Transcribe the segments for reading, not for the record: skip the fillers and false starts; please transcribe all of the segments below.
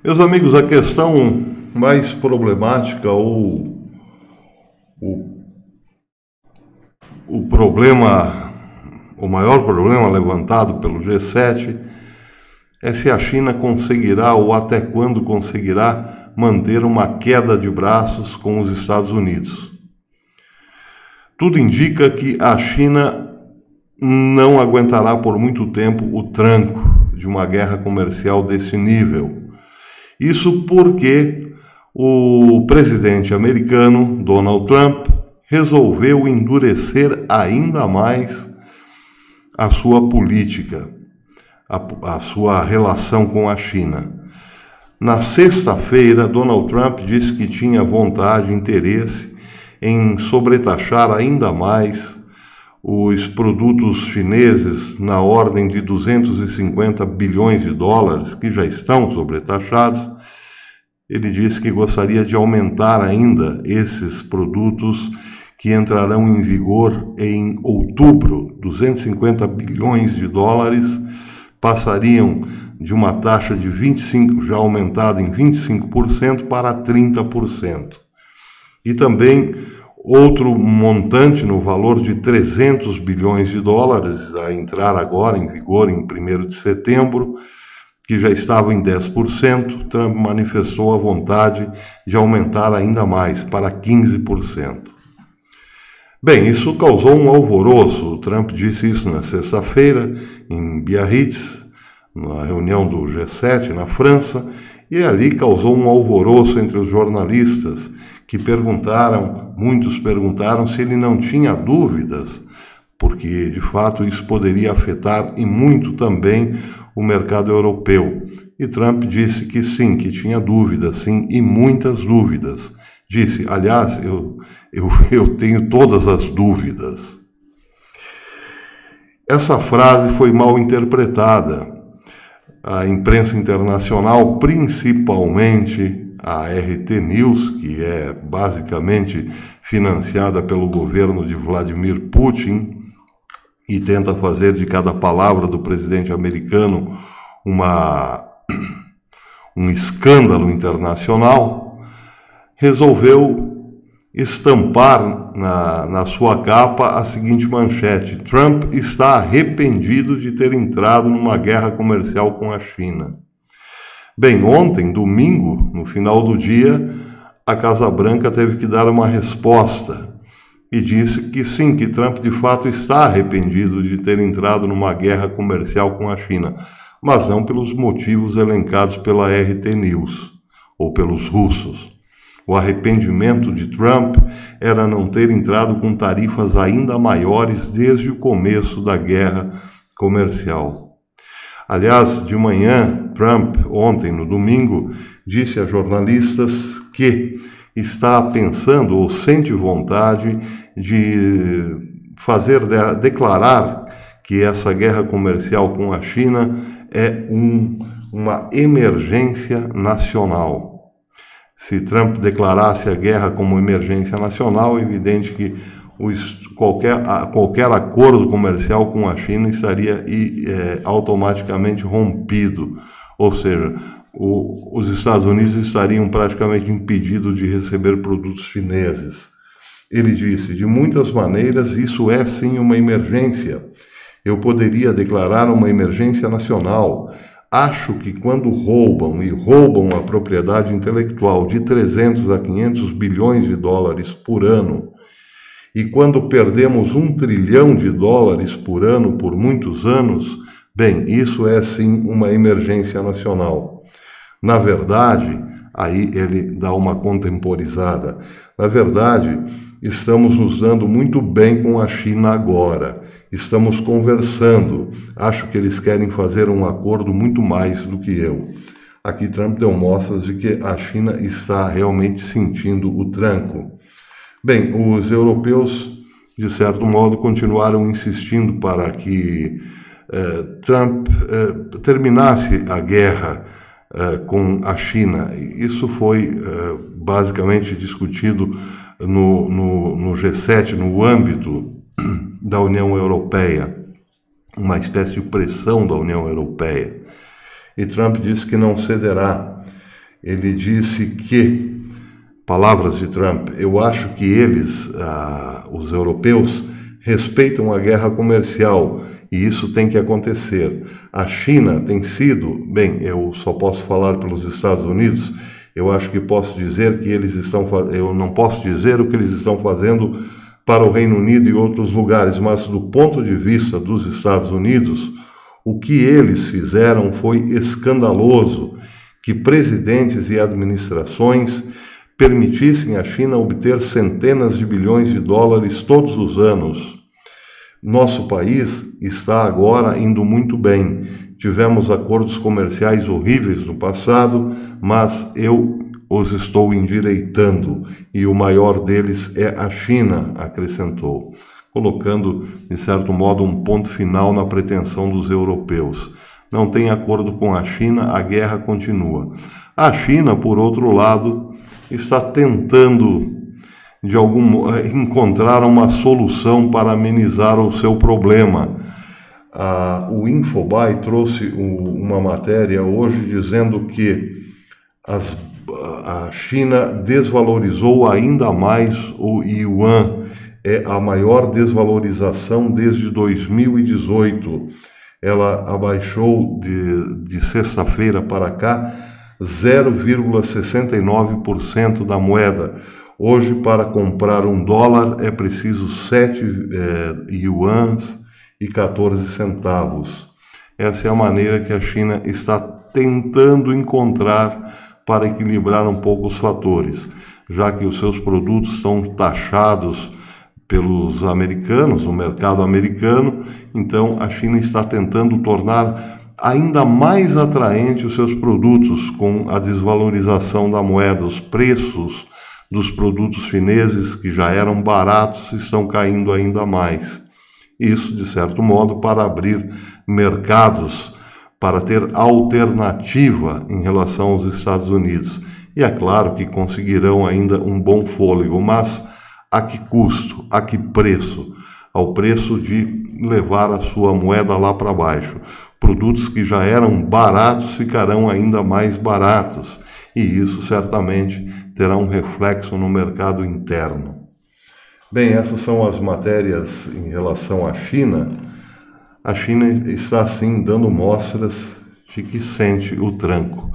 Meus amigos, a questão mais problemática ou o, o problema, o maior problema levantado pelo G7 é se a China conseguirá ou até quando conseguirá manter uma queda de braços com os Estados Unidos. Tudo indica que a China não aguentará por muito tempo o tranco de uma guerra comercial desse nível. Isso porque o presidente americano, Donald Trump, resolveu endurecer ainda mais a sua política, a sua relação com a China. Na sexta-feira, Donald Trump disse que tinha vontade e interesse em sobretaxar ainda mais os produtos chineses na ordem de 250 bilhões de dólares, que já estão sobretaxados. Ele disse que gostaria de aumentar ainda esses produtos que entrarão em vigor em outubro. 250 bilhões de dólares passariam de uma taxa de 25%, já aumentada em 25%, para 30%. E também outro montante no valor de 300 bilhões de dólares, a entrar agora em vigor em 1º de setembro, que já estava em 10%, Trump manifestou a vontade de aumentar ainda mais, para 15%. Bem, isso causou um alvoroço. O Trump disse isso na sexta-feira, em Biarritz, na reunião do G7 na França, e ali causou um alvoroço entre os jornalistas, que muitos perguntaram se ele não tinha dúvidas, porque de fato isso poderia afetar e muito também o mercado europeu. E Trump disse que sim, que tinha dúvidas, sim, e muitas dúvidas. Disse, aliás, eu tenho todas as dúvidas. Essa frase foi mal interpretada. A imprensa internacional, principalmente a RT News, que é basicamente financiada pelo governo de Vladimir Putin e tenta fazer de cada palavra do presidente americano um escândalo internacional, resolveu estampar na sua capa a seguinte manchete: Trump está arrependido de ter entrado numa guerra comercial com a China. Bem, ontem, domingo, no final do dia, a Casa Branca teve que dar uma resposta e disse que sim, que Trump de fato está arrependido de ter entrado numa guerra comercial com a China, mas não pelos motivos elencados pela RT News ou pelos russos. O arrependimento de Trump era não ter entrado com tarifas ainda maiores desde o começo da guerra comercial. Aliás, de manhã, Trump, ontem, no domingo, disse a jornalistas que está pensando ou sente vontade de declarar que essa guerra comercial com a China é uma emergência nacional. Se Trump declarasse a guerra como emergência nacional, é evidente que qualquer acordo comercial com a China estaria automaticamente rompido, ou seja, os Estados Unidos estariam praticamente impedidos de receber produtos chineses. Ele disse, de muitas maneiras, isso é sim uma emergência. Eu poderia declarar uma emergência nacional. Acho que quando roubam a propriedade intelectual de 300 a 500 bilhões de dólares por ano, e quando perdemos $1 trilhão por ano por muitos anos, bem, isso é sim uma emergência nacional. Na verdade, aí ele dá uma contemporizada, na verdade, estamos nos dando muito bem com a China agora. Estamos conversando. Acho que eles querem fazer um acordo muito mais do que eu. Aqui Trump deu mostras de que a China está realmente sentindo o tranco. Bem, os europeus, de certo modo, continuaram insistindo para que Trump terminasse a guerra com a China. Isso foi basicamente discutido no G7, no âmbito da União Europeia, uma espécie de pressão da União Europeia. E Trump disse que não cederá. ele disse que, palavras de Trump, eu acho que eles, os europeus, respeitam a guerra comercial e isso tem que acontecer. A China tem sido, bem, eu só posso falar pelos Estados Unidos, eu acho que posso dizer que eles estão, eu não posso dizer o que eles estão fazendo para o Reino Unido e outros lugares, mas do ponto de vista dos Estados Unidos, o que eles fizeram foi escandaloso, que presidentes e administrações permitissem à China obter centenas de bilhões de dólares todos os anos. Nosso país está agora indo muito bem. Tivemos acordos comerciais horríveis no passado, mas eu os estou endireitando, e o maior deles é a China, acrescentou, colocando, de certo modo, um ponto final na pretensão dos europeus. Não tem acordo com a China, a guerra continua. A China, por outro lado, está tentando encontrar uma solução para amenizar o seu problema. O Infobae trouxe uma matéria hoje dizendo que a China desvalorizou ainda mais o yuan. É a maior desvalorização desde 2018. Ela abaixou de sexta-feira para cá 0,69% da moeda. Hoje, para comprar $1 é preciso 7 yuans e 14 centavos. Essa é a maneira que a China está tentando encontrar para equilibrar um pouco os fatores, já que os seus produtos estão taxados pelos americanos, no mercado americano, então a China está tentando tornar ainda mais atraente os seus produtos com a desvalorização da moeda. Os preços dos produtos chineses, que já eram baratos, estão caindo ainda mais. Isso, de certo modo, para abrir mercados, para ter alternativa em relação aos Estados Unidos. E é claro que conseguirão ainda um bom fôlego, mas a que custo? A que preço? Ao preço de levar a sua moeda lá para baixo. Produtos que já eram baratos ficarão ainda mais baratos, e isso certamente terá um reflexo no mercado interno. Bem, essas são as matérias em relação à China. A China está, sim, dando mostras de que sente o tranco.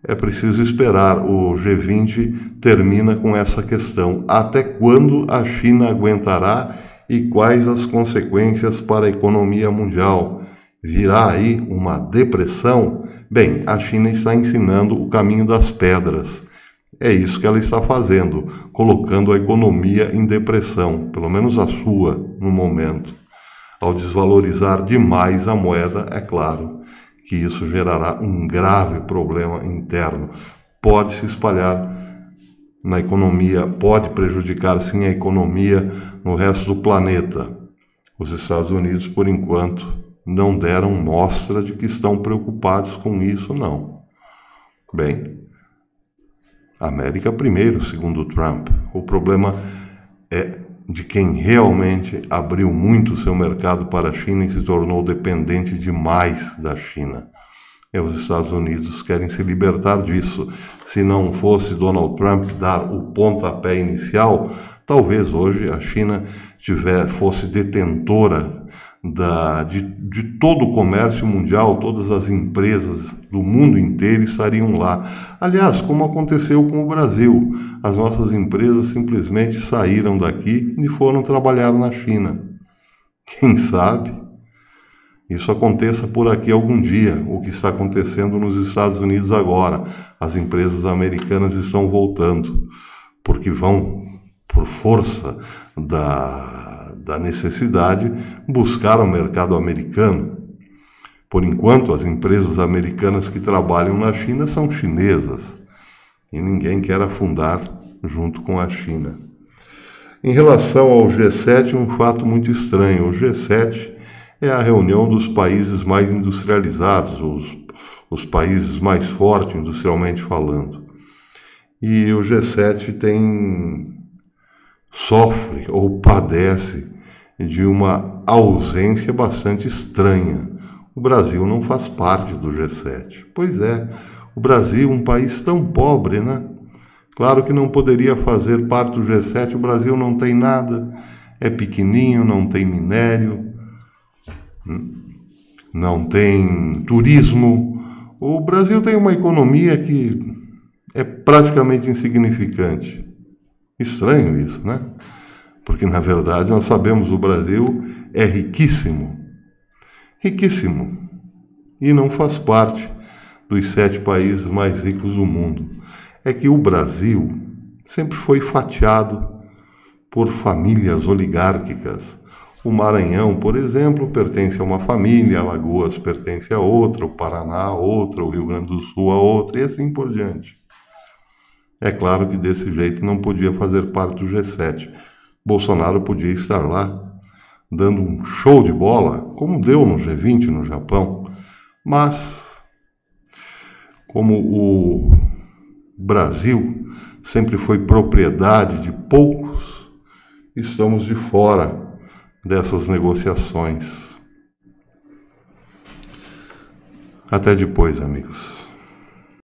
É preciso esperar, o G20 termina com essa questão. Até quando a China aguentará e quais as consequências para a economia mundial? Virá aí uma depressão? Bem, a China está ensinando o caminho das pedras. É isso que ela está fazendo, colocando a economia em depressão, pelo menos a sua, no momento. Ao desvalorizar demais a moeda, é claro que isso gerará um grave problema interno. Pode se espalhar na economia, pode prejudicar sim a economia no resto do planeta. Os Estados Unidos, por enquanto, não deram mostra de que estão preocupados com isso, não. Bem, América primeiro, segundo Trump. O problema é de quem realmente abriu muito seu mercado para a China e se tornou dependente demais da China. Os Estados Unidos querem se libertar disso. Se não fosse Donald Trump dar o pontapé inicial, talvez hoje a China fosse detentora de todo o comércio mundial, todas as empresas do mundo inteiro estariam lá. Aliás, como aconteceu com o Brasil, as nossas empresas simplesmente saíram daqui e foram trabalhar na China. Quem sabe isso aconteça por aqui algum dia, o que está acontecendo nos Estados Unidos agora. As empresas americanas estão voltando, porque vão, por força da necessidade, buscar o mercado americano. Por enquanto, as empresas americanas que trabalham na China são chinesas, e ninguém quer afundar junto com a China. Em relação ao G7, um fato muito estranho. O G7 é a reunião dos países mais industrializados, os países mais fortes industrialmente falando. E o G7 sofre ou padece de uma ausência bastante estranha. O Brasil não faz parte do G7. Pois é, O Brasil, um país tão pobre, né? Claro que não poderia fazer parte do G7, o Brasil não tem nada, é pequenininho, não tem minério, não tem turismo. O Brasil tem uma economia que é praticamente insignificante. Estranho isso, né? Porque, na verdade, nós sabemos que o Brasil é riquíssimo. Riquíssimo. E não faz parte dos 7 países mais ricos do mundo. É que o Brasil sempre foi fatiado por famílias oligárquicas. O Maranhão, por exemplo, pertence a uma família, Alagoas pertence a outra, o Paraná a outra, o Rio Grande do Sul a outra, e assim por diante. É claro que desse jeito não podia fazer parte do G7. Bolsonaro podia estar lá, dando um show de bola, como deu no G20 no Japão, mas como o Brasil sempre foi propriedade de poucos, estamos de fora dessas negociações. Até depois, amigos.